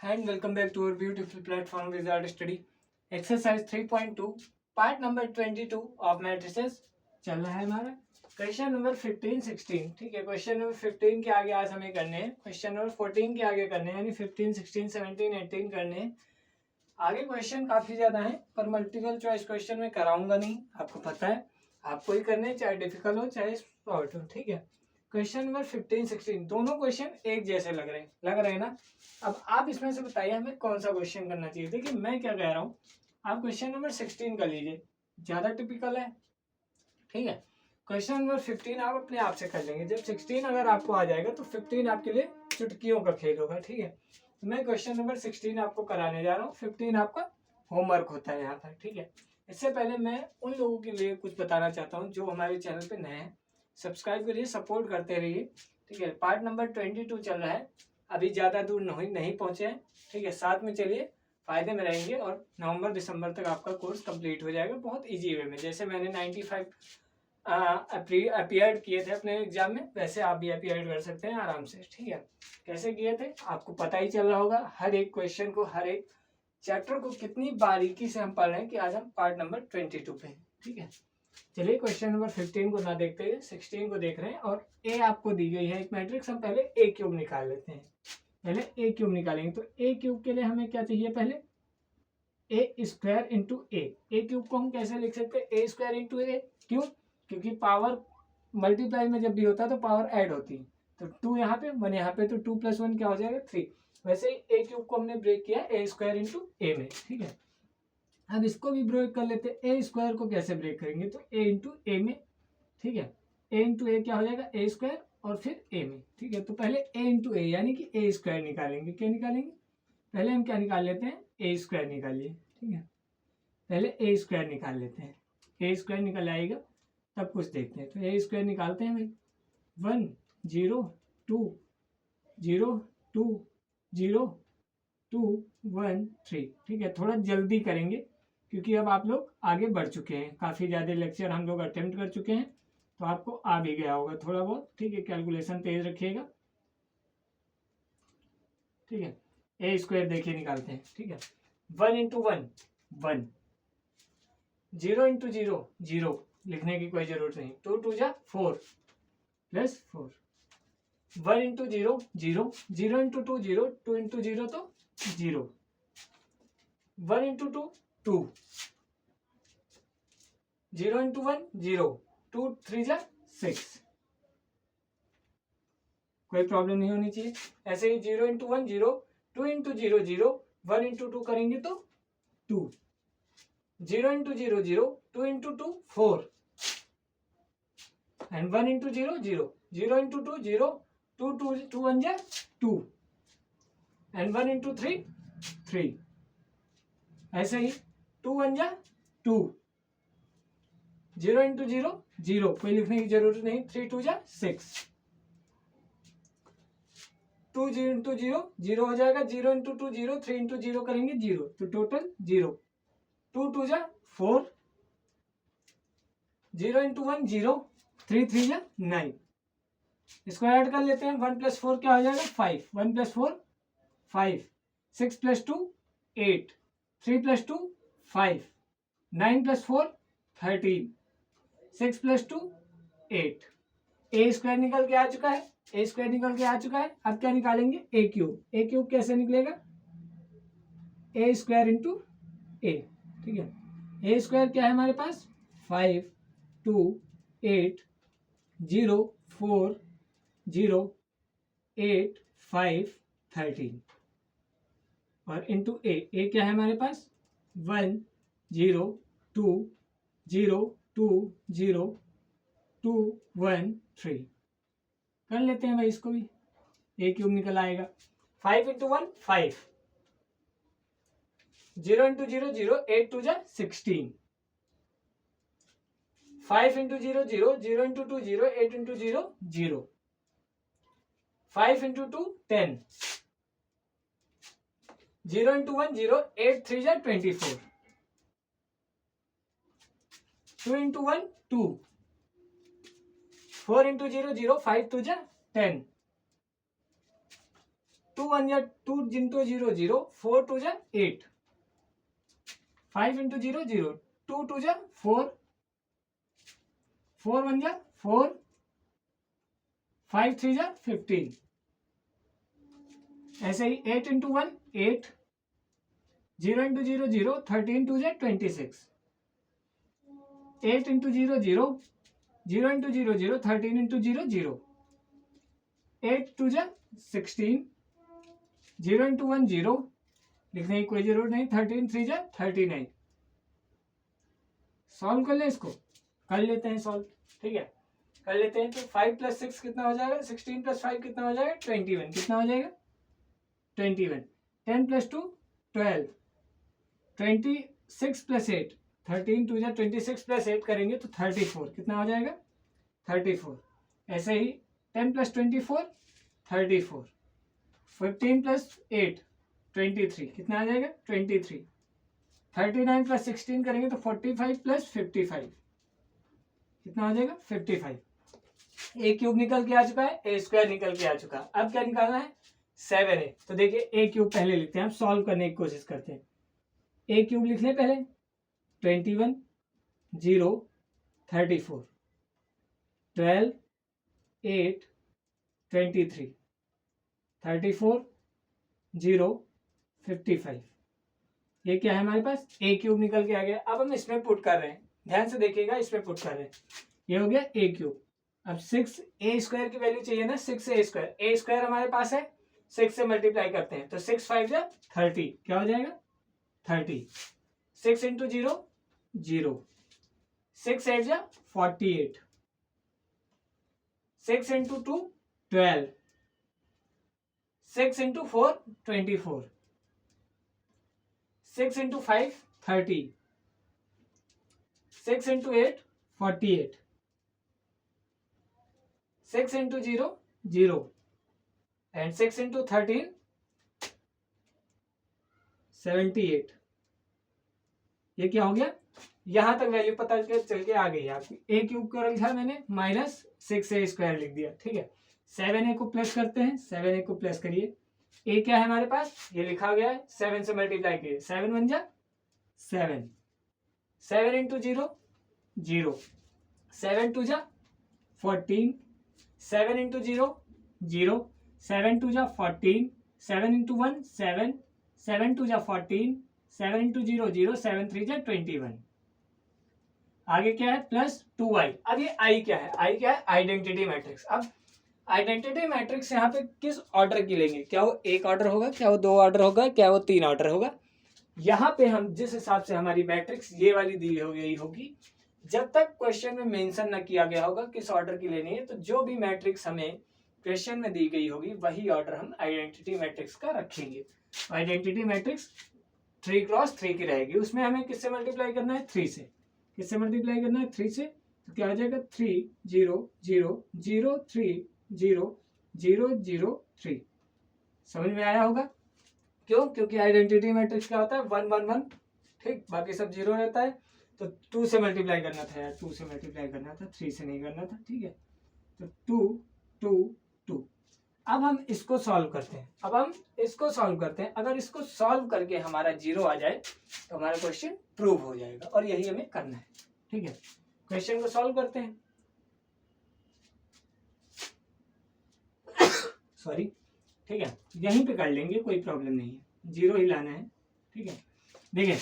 and welcome back to our beautiful platform Wizard Study. Exercise 3.2 part number 22 of matrices चल रहा है हमारा. Question number 15 16. ठीक है, क्वेश्चन नंबर 15 के आगे आज हमें करने हैं, क्वेश्चन नंबर 14 के आगे करने हैं, यानी 15 16 17 18 करने हैं. आगे क्वेश्चन काफी ज्यादा है पर मल्टीपल चॉइस क्वेश्चन में कराऊंगा नहीं, आपको पता है. आपको ही करने, चाहे डिफिकल्ट हो चाहे शॉर्ट हो. ठीक है, क्वेश्चन नंबर 15 16 दोनों क्वेश्चन एक जैसे लग रहे हैं ना. अब आप इसमें से बताइए हमें कौन सा क्वेश्चन करना चाहिए. देखिए मैं क्या कह रहा हूँ, आप क्वेश्चन नंबर 16 कर लीजिए, ज्यादा टिपिकल है. ठीक है, क्वेश्चन नंबर 15 आप अपने आप से कर लेंगे. जब 16 अगर आपको आ जाएगा तो 15 आपके लिए चुटकियों का खेल होगा. ठीक है, मैं क्वेश्चन नंबर 16 आपको कराने जा रहा हूँ, 15 आपका होमवर्क होता है यहाँ पर. ठीक है, इससे पहले मैं उन लोगों के लिए कुछ बताना चाहता हूँ जो हमारे चैनल पे नए हैं. सब्सक्राइब करिए, सपोर्ट करते रहिए. ठीक है, पार्ट नंबर 22 चल रहा है, अभी ज़्यादा दूर नहीं पहुँचे हैं. ठीक है, साथ में चलिए, फायदे में रहेंगे और नवंबर दिसंबर तक आपका कोर्स कंप्लीट हो जाएगा बहुत इजी वे में. जैसे मैंने 95 अपीयर्ड किए थे अपने एग्जाम में, वैसे आप भी अपीयर्ड कर सकते हैं आराम से. ठीक है, कैसे किए थे आपको पता ही चल रहा होगा. हर एक क्वेश्चन को, हर एक चैप्टर को कितनी बारीकी से हम पढ़ रहे हैं कि आज हम पार्ट नंबर 22 पे हैं. ठीक है, चलिए क्वेश्चन नंबर 15 को ना देखते हुए 16 को देख रहे हैं. और ए आपको दी गई है एक मैट्रिक्स, हम पहले ए क्यूब निकाल लेते हैं. पहले ए क्यूब निकालेंगे तो ए क्यूब के लिए हमें क्या चाहिए, पहले ए स्क्वायर इंटू ए. ए क्यूब को हम कैसे लिख सकते हैं, ए स्क्वायर इंटू ए. क्यों, क्योंकि पावर मल्टीप्लाई में जब भी होता है तो पावर ऐड होती है. तो 2 यहाँ पे 1 यहाँ पे, तो 2 + 1 क्या हो जाएगा 3. वैसे ही ए क्यूब को हमने ब्रेक किया ए स्क्वायर इंटू ए में. ठीक है, अब इसको भी ब्रेक कर लेते हैं. ए स्क्वायर को कैसे ब्रेक करेंगे, तो ए इंटू ए में. ठीक है, ए इंटू ए क्या हो जाएगा ए स्क्वायर और फिर ए में. ठीक है, तो पहले ए इंटू ए यानी कि ए स्क्वायर निकालेंगे. क्या निकालेंगे, पहले हम क्या निकाल लेते हैं, ए स्क्वायर निकालिए. ठीक है, पहले ए स्क्वायर निकाल लेते हैं. ए स्क्वायर निकल आएगा तब कुछ देखते हैं. तो ए स्क्वायर निकालते हैं भाई. 1 0 2 0 2 0 2 1 3. ठीक है, थोड़ा जल्दी करेंगे क्योंकि अब आप लोग आगे बढ़ चुके हैं, काफ़ी ज़्यादा लेक्चर हम लोग अटेम्प्ट कर चुके हैं, तो आपको आ भी गया होगा थोड़ा बहुत. ठीक है, कैलकुलेशन तेज रखिएगा. ठीक है, ए स्क्वायर देखिए निकालते हैं. ठीक है, 1 इंटू 1 1, 0 इंटू 0 0, लिखने की कोई जरूरत नहीं. 2 2 जा 4 प्लस 4. 1 इंटू 0 0, 0 इंटू 2 0, 2 इंटू 0 तो 0. 1 इंटू 2 2, 0 इंटू 1 0, 2 3 जा 6. कोई प्रॉब्लम नहीं होनी चाहिए. ऐसे ही 0 इंटू 1 0, 2 इंटू 0 0, 1 इंटू 2 करेंगे तो 2. 0 into 0 0, 2 into 2 4 and 1 into 0 0, 0 into 2 0, 2 2 2 1 जा 2 एंड 1 इंटू 3 3. ऐसे ही 2 1 जा 2, 0 इंटू 0 0, कोई लिखने की जरूरत नहीं. 3 2 जा 6. 2 0 इंटू 0 0 हो जाएगा. 0 इंटू 2 0, 3 इंटू 0 करेंगे 0, तो टोटल 0. 2 2 जा 4, 0 इंटू 1 0, 3 3 जा 9. इसको ऐड कर लेते हैं. 1 + 4 क्या हो जाएगा 5. 1 + 4 5, 6 + 2 8, 3 + 2 5, 9 + 4 13, 6 + 2 8. ए स्क्वायर निकल के आ चुका है. ए स्क्वायर निकल के आ चुका है. अब क्या निकालेंगे, ए क्यूब. ए क्यूब कैसे निकलेगा, ए स्क्वायर इंटू ए. ठीक है, ए स्क्वायर क्या है हमारे पास 5 2 8 0 4 0 8 5 13 और इंटू ए क्या है हमारे पास 1 0 2 0 2 0 2 1 3. कर लेते हैं भाई इसको भी. ए क्यूब निकल आएगा. 5 इंटू 1 5, 0 इंटू 0 0, 8 2 जा 16. 5 into 0 0, 0 into 2 0, 8 into 0 0. 5 into 2 10, 0 into 1 0, 8 3 जा 24. 2 इंटू 1 2, 4 इंटू 0 0, 5 2 जा 10. 2 1 या 2 इंटू 0 0, 4 2 जा 8, 5 इंटू 0 0, 2 2 जा 4, 4 1 जा 4, 5 3 जा 15, ऐसे ही 8 इंटू 1 8, 0 इंटू 0 0, 13 2 जा 26, 8 इंटू 0 0, 0 इंटू 0 0, 13 इंटू 0 0, 8 2 जा 16, 0 इंटू 1 0, लिखने की कोई जरूरत नहीं, 13 3 जा 39। सॉल्व कर ले, इसको कर लेते हैं सॉल्व, ठीक है कर लेते हैं। तो 5 प्लस 6 कितना हो जाएगा, 16 प्लस 5 कितना हो जाएगा, 21, कितना हो जाएगा 21, 10 प्लस 2 12, 26 प्लस 8 13 2 जा 26 प्लस 8 करेंगे तो 34, कितना हो जाएगा 34। ऐसे ही 10 प्लस 24 34, 15 प्लस 8 23, कितना आ जाएगा 23, 39 प्लस 16 करेंगे तो 45 प्लस 55, कितना हो जाएगा 55। ए क्यूब निकल के आ चुका है, ए स्क्वायर निकल के आ चुका है। अब क्या निकालना है 7a। तो देखिए ए क्यूब पहले लिखते हैं, हम सॉल्व करने की कोशिश करते हैं। ए क्यूब लिख लें पहले, 21 0 34, 12 8 23, 34 0 55, ये क्या है हमारे पास ए क्यूब निकल के आ गया। अब हम इसमें पुट कर रहे हैं, ध्यान से देखिएगा, इसमें पुट कर रहे हैं, ये हो गया ए क्यूब। अब 6 ए स्क्वायर की वैल्यू चाहिए ना, 6 ए स्क्वायर, ए स्क्वायर हमारे पास है, 6 से मल्टीप्लाई करते हैं तो 6 5 जा 30, क्या हो जाएगा 30, 6 इंटू 0 0, 6 8 जा 48, 6 into 2 12, 6 into 4 24, 6 into 5 30, 6 into 8 48, 6 into 0 0, and 6 into 13 78। ये क्या हो गया, यहां तक वैल्यू पता चल के आ गई है आपकी। ए क्यूब का लिखा मैंने माइनस 6a स्क्वायर लिख दिया, ठीक है। 7a को प्लस करते हैं, 7a को प्लस करिए, ए क्या है हमारे पास, ये लिखा गया है 7 से मल्टीप्लाई किए, 7 1 जा 7, 7 इंटू 0 0, 7 2 जा 14, 7 इंटू 0 0, 7 2 जा 14, 7 इंटू 1 7, 7 2 जा 14, 7 इंटू 0 0, 7 3 जा 21। आगे क्या है प्लस 2i। अब ये i क्या है, i क्या है आइडेंटिटी मैट्रिक्स। अब आइडेंटिटी मैट्रिक्स यहाँ पे किस ऑर्डर की लेंगे, क्या वो एक ऑर्डर होगा, क्या वो दो ऑर्डर होगा, क्या वो तीन ऑर्डर होगा। यहाँ पे हम जिस हिसाब से हमारी मैट्रिक्स ये वाली दी गई होगी, जब तक क्वेश्चन में मेंशन न किया गया होगा किस ऑर्डर की लेनी है, तो जो भी मैट्रिक्स हमें क्वेश्चन में दी गई होगी वही ऑर्डर हम आइडेंटिटी मैट्रिक्स का रखेंगे। आइडेंटिटी मैट्रिक्स 3 क्रॉस 3 की रहेगी, उसमें हमें किससे मल्टीप्लाई करना है 3 से, किससे मल्टीप्लाई करना है 3 से, तो क्या हो जाएगा 3 0 0 0 3 0 0 0 3। समझ में आया होगा, क्यों, क्योंकि आइडेंटिटी मैट्रिक्स क्या होता है 1 1 1, ठीक, बाकी सब 0 रहता है। तो 2 से मल्टीप्लाई करना था यार, 2 से मल्टीप्लाई करना था, 3 से नहीं करना था, ठीक है। तो 2 2 2। अब हम इसको सॉल्व करते हैं, अब हम इसको सॉल्व करते हैं। अगर इसको सॉल्व करके हमारा 0 आ जाए तो हमारा क्वेश्चन प्रूव हो जाएगा, और यही हमें करना है, ठीक है। क्वेश्चन को सॉल्व करते हैं, सॉरी, ठीक है, यहीं पे कर लेंगे, कोई प्रॉब्लम नहीं है, 0 ही लाना है, ठीक है। देखिए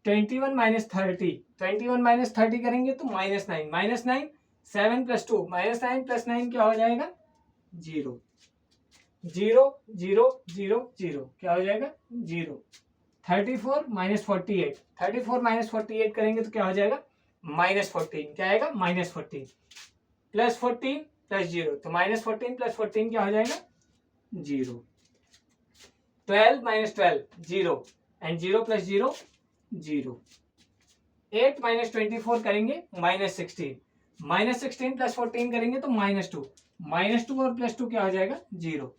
21 माइनस 30, 21 माइनस 30 करेंगे तो -9, -9 7 प्लस 2, -9 प्लस 9 क्या हो जाएगा 0, 0 0 0 0, क्या हो जाएगा 0। 34 माइनस 48, 34 माइनस 48 करेंगे तो क्या हो जाएगा -14, क्या आएगा -14, प्लस 14 प्लस 0, तो -14 प्लस 14 क्या हो जाएगा 0। 12 माइनस 12 0, एंड 0 प्लस 0 0। 8 माइनस 24 करेंगे -16, -16 प्लस 14 करेंगे तो -2, -2 और +2 क्या हो जाएगा 0।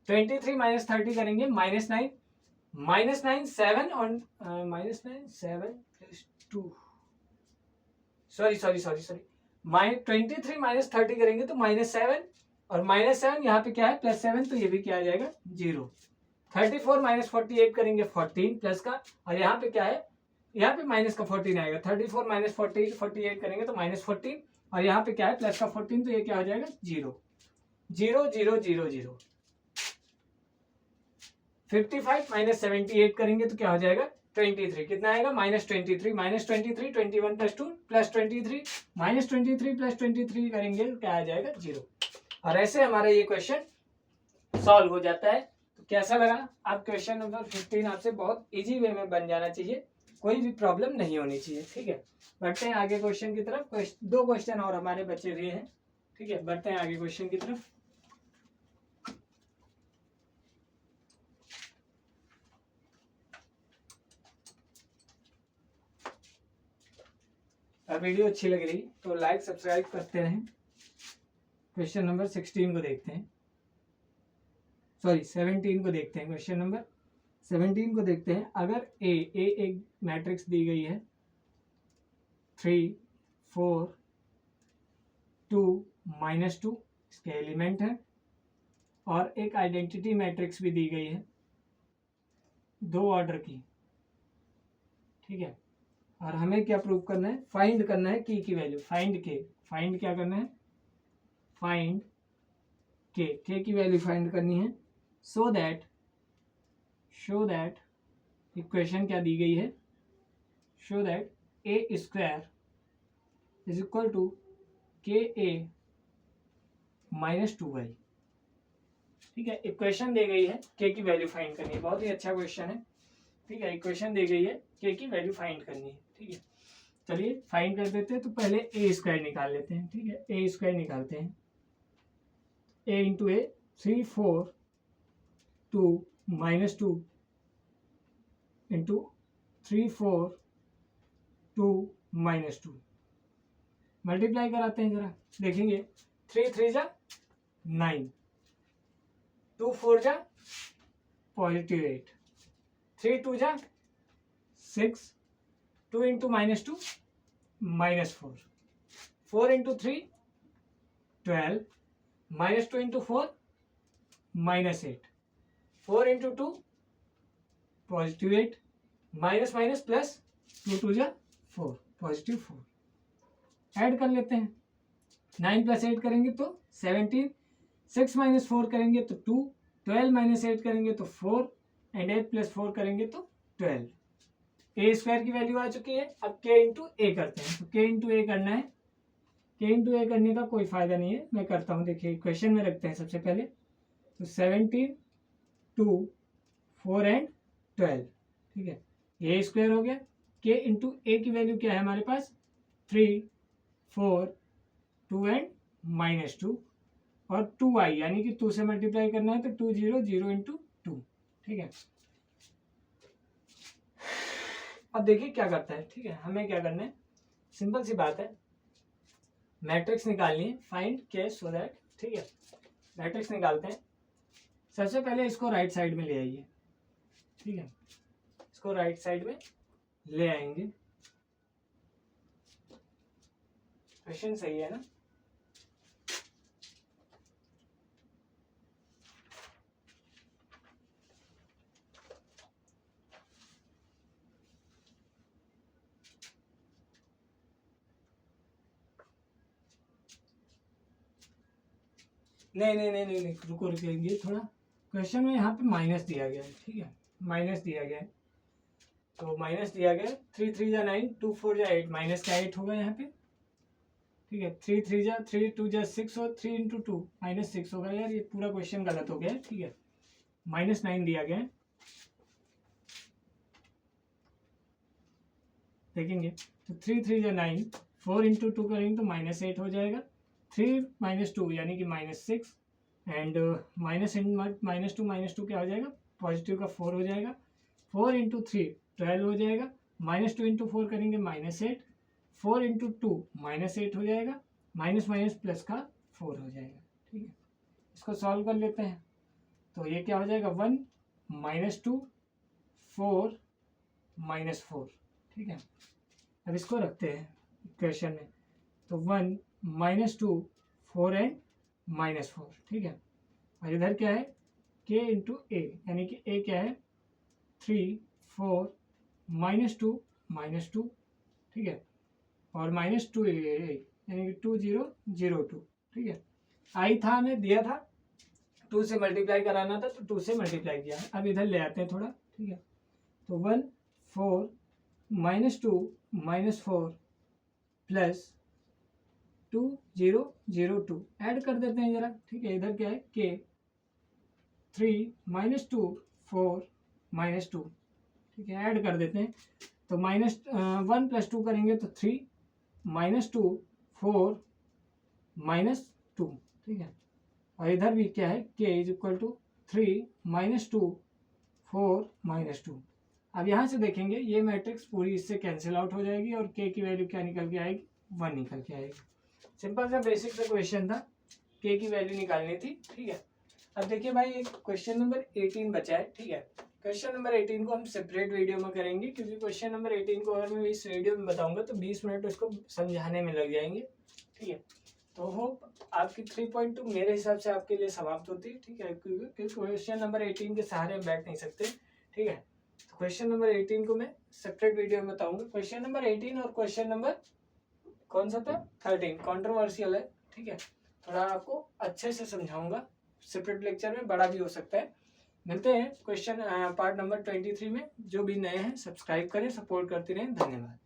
23 माइनस 30 करेंगे -9, -9 7 और -9 7 प्लस 2, सॉरी 23 माइनस 30 करेंगे तो -7, और -7 यहाँ पे क्या है +7, तो ये भी क्या आ जाएगा 0। 34 माइनस 48 करेंगे 14 प्लस का, और यहाँ पे क्या है, यहाँ पे माइनस का 14 आएगा। 34 माइनस 48 करेंगे तो माइनस 14, और यहाँ पे क्या है प्लस का 14, तो ये क्या हो जाएगा 0 0 0 0 0। 55 माइनस 78 करेंगे तो क्या हो जाएगा 23, कितना आएगा -23, -23 21 प्लस 2 प्लस 23, -23 प्लस 23 करेंगे तो क्या आ जाएगा 0। और ऐसे हमारा ये क्वेश्चन सॉल्व हो जाता है। तो कैसा लगा? आप क्वेश्चन नंबर 15 आपसे बहुत इजी वे में बन जाना चाहिए, कोई भी प्रॉब्लम नहीं होनी चाहिए। ठीक है, बढ़ते हैं आगे क्वेश्चन की तरफ। 2 क्वेश्चन और हमारे बचे हुए हैं। ठीक है, बढ़ते हैं आगे क्वेश्चन की तरफ। अब वीडियो अच्छी लग रही तो लाइक सब्सक्राइब करते रहें। क्वेश्चन नंबर 16 को देखते हैं, सॉरी 17 को देखते हैं। क्वेश्चन नंबर 17 को देखते हैं। अगर ए एक मैट्रिक्स दी गई है 3 4 2 -2 इसके एलिमेंट है, और एक आइडेंटिटी मैट्रिक्स भी दी गई है 2 ऑर्डर की। ठीक है, और हमें क्या प्रूव करना है, फाइंड करना है की वैल्यू, फाइंड क्या करना है, फाइंड के की वैल्यू फाइंड करनी है। सो दैट इक्वेशन क्या दी गई है, show that A square is equal to K A -2y। ठीक है, इक्वेशन दे गई है के की वैल्यू फाइंड करनी है, बहुत ही अच्छा क्वेश्चन है। ठीक है, इक्वेशन दी गई है के की वैल्यू फाइंड करनी है। ठीक है, चलिए फाइंड कर देते हैं। तो पहले ए स्क्वायर निकाल लेते हैं। ठीक है, ए स्क्वायर निकालते हैं। ए इंटू ए 3 4 2 -2 इंटू 3 4 2 -2 मल्टीप्लाई कराते हैं जरा, देखेंगे 3 3 जा 9, 2 4 जा +8, 3 2 जा 6, 2 into -2 -4, 4 into 3 12, -2 into 4 -8, 4 into 2 +8, minus minus plus 2 2 जा 4, +4। ऐड कर लेते हैं, 9 + 8 करेंगे तो 17, 6 - 4 करेंगे तो 2, 12 - 8 करेंगे तो 4, एंड 8 + 4 करेंगे तो 12। ए स्क्वायर की वैल्यू आ चुकी है। अब के इंटू ए करते हैं। तो के इंटू ए करना है, के इंटू ए करने का कोई फायदा नहीं है, मैं करता हूँ। देखिए क्वेश्चन में रखते हैं सबसे पहले। तो 17 2 4 एंड 12। ठीक है, ए स्क्वायर हो गया। के इंटू ए की वैल्यू क्या है हमारे पास, 3 4 2 एंड -2, और 2i यानी कि 2 से मल्टीप्लाई करना है तो 2 0 0 इंटू 2। ठीक है, अब देखिए क्या करता है। ठीक है, हमें क्या करना है, सिंपल सी बात है, मैट्रिक्स निकालनी है, फाइंड के सो दैट। ठीक है, मैट्रिक्स निकालते हैं। सबसे पहले इसको राइट साइड में ले आइए। ठीक है, इसको राइट साइड में ले आएंगे। क्वेश्चन सही है ना? नहीं, रुको रुकेंगे थोड़ा। क्वेश्चन में यहाँ पे माइनस दिया गया है। ठीक है, माइनस दिया गया है, तो माइनस दिया गया 3 3 जा 9, 2 4 जा 8, माइनस का 8 होगा यहाँ पे। ठीक है, 3 3 जा 3, 2 जा 6, और 3 इंटू 2 -6 होगा। यार ये पूरा क्वेश्चन गलत हो गया है। ठीक है, -9 दिया गया है, देखेंगे तो 3 3 जा 9, 4 इंटू 2 करेंगे तो -8 हो जाएगा। 3 - 2 यानी कि -6, एंड -2 क्या हो जाएगा, पॉजिटिव का 4 हो जाएगा। 4 इंटू 3 12 हो जाएगा। -2 इंटू 4 करेंगे -8, 4 इंटू 2 -8 हो जाएगा, माइनस माइनस प्लस का 4 हो जाएगा। ठीक है, इसको सॉल्व कर लेते हैं। तो ये क्या हो जाएगा 1 -2 4 -4। ठीक है, अब इसको रखते हैं इक्वेशन में। तो 1 -2 4 एंड -4। ठीक है, और इधर क्या है k इंटू ए, यानी कि a क्या है 3 4 -2 -2, ठीक है, और -2 यानी कि 2 0 0 2, ठीक है। आई था हमें दिया था 2 से मल्टीप्लाई कराना था तो 2 से मल्टीप्लाई किया। अब इधर ले आते हैं थोड़ा, ठीक है। तो 1 4 -2 -4 प्लस 2 0 0 2 ऐड कर देते हैं जरा, ठीक है। इधर क्या है k 3 -2 4 -2, ठीक है, ऐड कर देते हैं। तो -1 + 2 करेंगे तो 3 -2 4 -2, ठीक है। और इधर भी क्या है k = 3 -2 4 -2। अब यहाँ से देखेंगे ये मैट्रिक्स पूरी इससे कैंसिल आउट हो जाएगी और k की वैल्यू क्या निकल के आएगी 1 निकल के आएगी। सिंपल सा बेसिक सा क्वेश्चन था, k की वैल्यू निकालनी थी, ठीक है। अब देखिए भाई एक क्वेश्चन नंबर 18 बचा है, ठीक है। क्वेश्चन नंबर 18 को हम सेपरेट वीडियो में करेंगे क्योंकि क्वेश्चन नंबर 18 को अगर मैं इस वीडियो में बताऊंगा तो 20 मिनट उसको समझाने में लग जाएंगे, ठीक है। तो होप आपकी 3.2 मेरे हिसाब से आपके लिए समाप्त होती है, ठीक है, क्योंकि क्वेश्चन नंबर 18 के सहारे हम बैठ नहीं सकते, ठीक है। तो क्वेश्चन नंबर 18 को मैं सेपरेट वीडियो में बताऊंगा। क्वेश्चन नंबर 18 और क्वेश्चन नंबर कौन सा था 13 कॉन्ट्रोवर्शियल है, ठीक है। थोड़ा आपको अच्छे से समझाऊंगा, सेपरेट लेक्चर में बड़ा भी हो सकता है। मिलते हैं क्वेश्चन पार्ट नंबर 23 में। जो भी नए हैं सब्सक्राइब करें, सपोर्ट करते रहें। धन्यवाद।